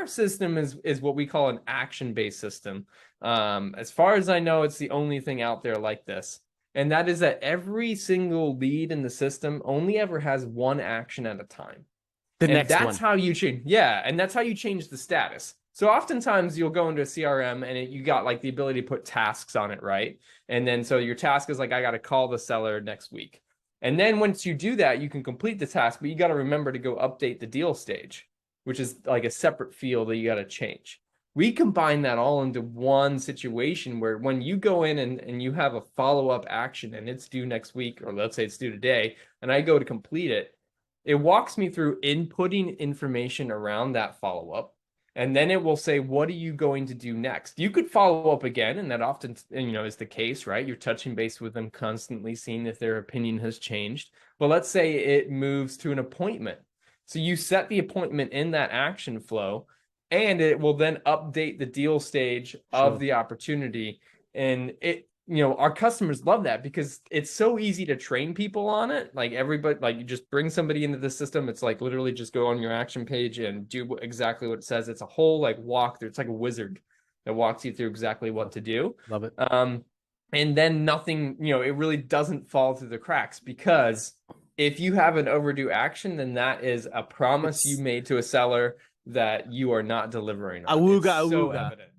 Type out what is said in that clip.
our system is what we call an action-based system. As far as I know, it's the only thing out there like this. And that is that every single lead in the system only ever has one action at a time. The And next that's one. how you change. Yeah, and that's how you change the status. So oftentimes you'll go into a CRM and you got like the ability to put tasks on it, right? And then so your task is like, I got to call the seller next week. And then once you do that, you can complete the task, but you got to remember to go update the deal stage, which is like a separate field that you got to change. We combine that all into one situation where when you go in and you have a follow-up action and it's due next week, or let's say it's due today, and I go to complete it, it walks me through inputting information around that follow-up. And then it will say, what are you going to do next? You could follow up again, and that often, is the case, right? You're touching base with them constantly, seeing if their opinion has changed. But let's say it moves to an appointment. So you set the appointment in that action flow, and it will then update the deal stage of the opportunity. And our customers love that because it's so easy to train people on it. Like everybody, like you just bring somebody into the system. It's like literally just go on your action page and do exactly what it says. It's a whole like walkthrough. It's like a wizard that walks you through exactly what to do. Love it. And then nothing, it really doesn't fall through the cracks, because if you have an overdue action, then that is a promise you made to a seller that you are not delivering on. Awooga, It's so awooga. evident.